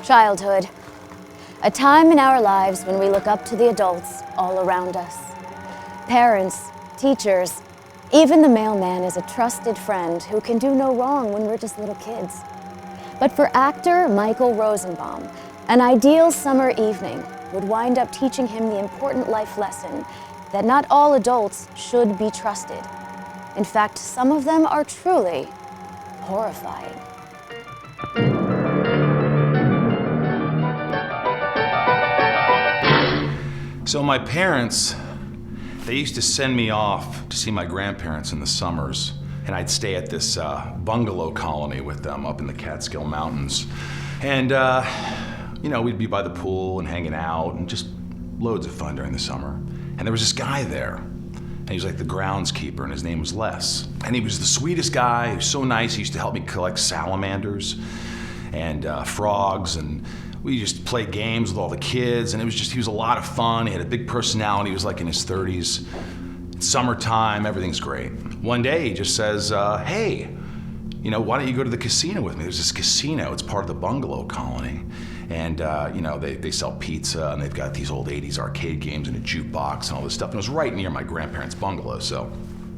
Childhood. A time in our lives when we look up to the adults all around us. Parents, teachers, even the mailman is a trusted friend who can do no wrong when we're just little kids. But for actor Michael Rosenbaum, an ideal summer evening would wind up teaching him the important life lesson that not all adults should be trusted. In fact, some of them are truly horrifying. So my parents, they used to send me off to see my grandparents in the summers, and I'd stay at this bungalow colony with them up in the Catskill Mountains. And, we'd be by the pool and hanging out and just loads of fun during the summer. And there was this guy there, and he was like the groundskeeper, and his name was Les. And he was the sweetest guy, he was so nice. He used to help me collect salamanders and frogs, and we just played games with all the kids, and he was a lot of fun. He had a big personality. He was like in his 30s. It's summertime, everything's great. One day he just says, hey, why don't you go to the casino with me? There's this casino, it's part of the bungalow colony. And, they sell pizza, and they've got these old 80s arcade games and a jukebox and all this stuff. And it was right near my grandparents' bungalow, so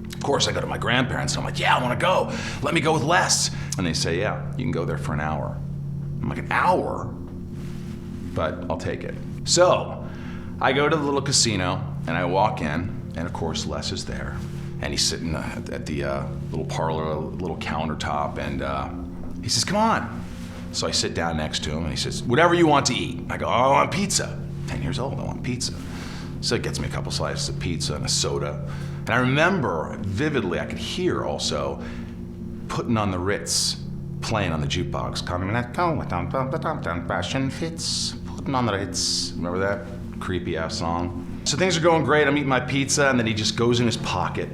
of course I go to my grandparents, and I'm like, yeah, I wanna go. Let me go with Les. And they say, yeah, you can go there for an hour. I'm like, an hour? But I'll take it. So I go to the little casino, and I walk in, and of course Les is there. And he's sitting at the little parlor, little countertop, and he says, come on. So I sit down next to him, and he says, whatever you want to eat. I go, oh, I want pizza. 10 years old, I want pizza. So he gets me a couple slices of pizza and a soda. And I remember vividly, I could hear also Putting on the Ritz playing on the jukebox. Coming that fashion fits, Putting on the Ritz. Remember that creepy ass song? So things are going great, I'm eating my pizza, and then he just goes in his pocket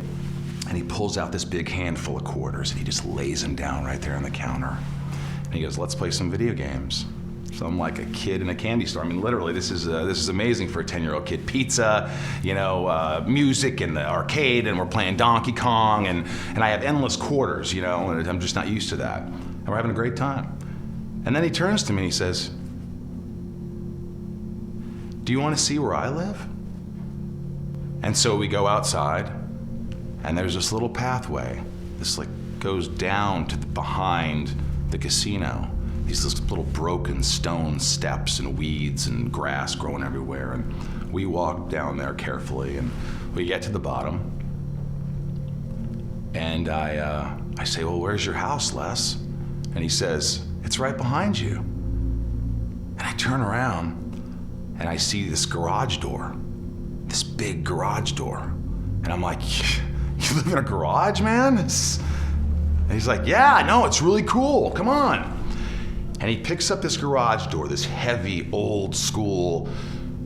and he pulls out this big handful of quarters and he just lays them down right there on the counter. And he goes, let's play some video games. So I'm like a kid in a candy store. I mean, literally, this is amazing for a 10-year-old kid. Pizza, music in the arcade, and we're playing Donkey Kong, and I have endless quarters, and I'm just not used to that. And we're having a great time. And then he turns to me and he says, do you want to see where I live? And so we go outside, and there's this little pathway. This goes down to behind the casino. These little broken stone steps and weeds and grass growing everywhere. And we walk down there carefully, and we get to the bottom. And I say, well, where's your house, Les? And he says, it's right behind you. And I turn around, and I see this garage door, this big garage door. And I'm like, you live in a garage, man? And he's like, yeah, I know, it's really cool, come on. And he picks up this garage door, this heavy, old school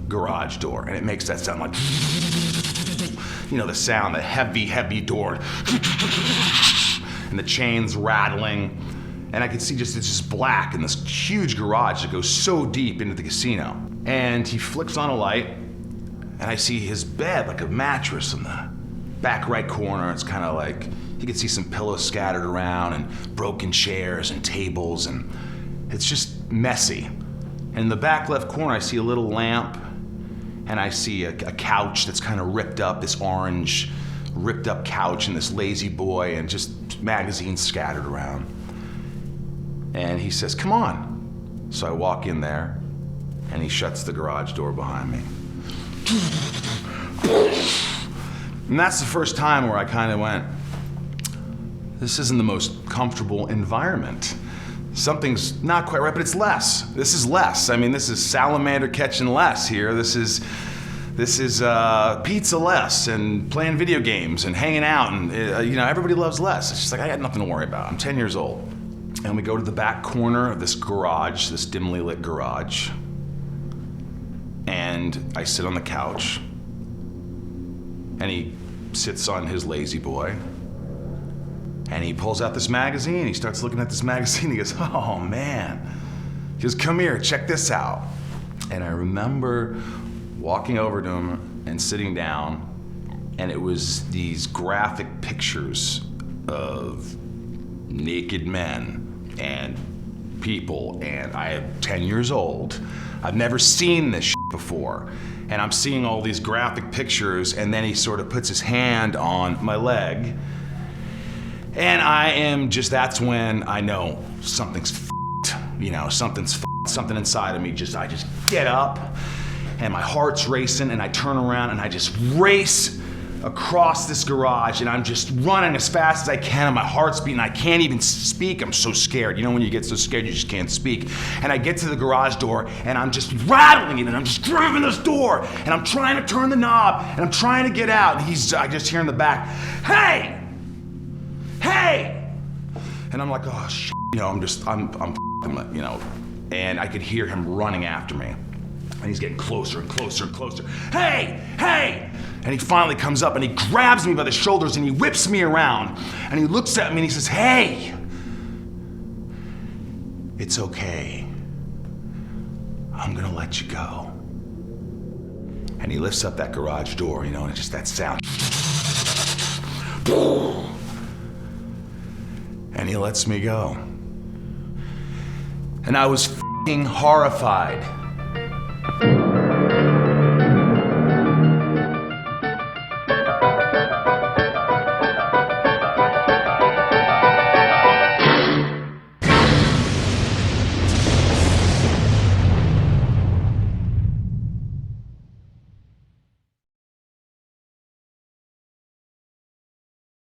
garage door, and it makes that sound like, the sound, the heavy, heavy door. And the chains rattling. And I could see it's just black in this huge garage that goes so deep into the casino. And he flicks on a light, and I see his bed, like a mattress in the back right corner. It's kind of like, you can see some pillows scattered around and broken chairs and tables, and it's just messy. And in the back left corner, I see a little lamp, and I see a couch that's kind of ripped up, this orange ripped up couch, and this lazy boy, and just magazines scattered around. And he says, come on. So I walk in there, and he shuts the garage door behind me. And that's the first time where I kind of went, this isn't the most comfortable environment. Something's not quite right, but it's Les. This is Les. I mean, this is salamander catching Les here. This is pizza Les, and playing video games and hanging out, and everybody loves Les. It's just like, I got nothing to worry about. I'm 10 years old. And we go to the back corner of this garage, this dimly lit garage. And I sit on the couch, and he sits on his lazy boy, and he pulls out this magazine. He starts looking at this magazine. He goes, oh man. He goes, come here, check this out. And I remember walking over to him and sitting down, and it was these graphic pictures of naked men and people, and I am 10 years old. I've never seen this shit before. And I'm seeing all these graphic pictures, and then he sort of puts his hand on my leg. And that's when I know something's f***ed. You know, something's f***ed. Something inside of me I just get up, and my heart's racing, and I turn around, and I just race across this garage, and I'm just running as fast as I can, and my heart's beating. I can't even speak. I'm so scared. You know when you get so scared you just can't speak. And I get to the garage door, and I'm just rattling it, and I'm just grabbing this door, and I'm trying to turn the knob, and I'm trying to get out, and I just hear in the back, "Hey! Hey!" And I'm like, oh shit, you know, I'm you know, and I could hear him running after me. And he's getting closer and closer and closer. "Hey! Hey!" And he finally comes up and he grabs me by the shoulders and he whips me around. And he looks at me and he says, "Hey! It's okay. I'm gonna let you go." And he lifts up that garage door, you know, and it's just that sound. And he lets me go. And I was f***ing horrified.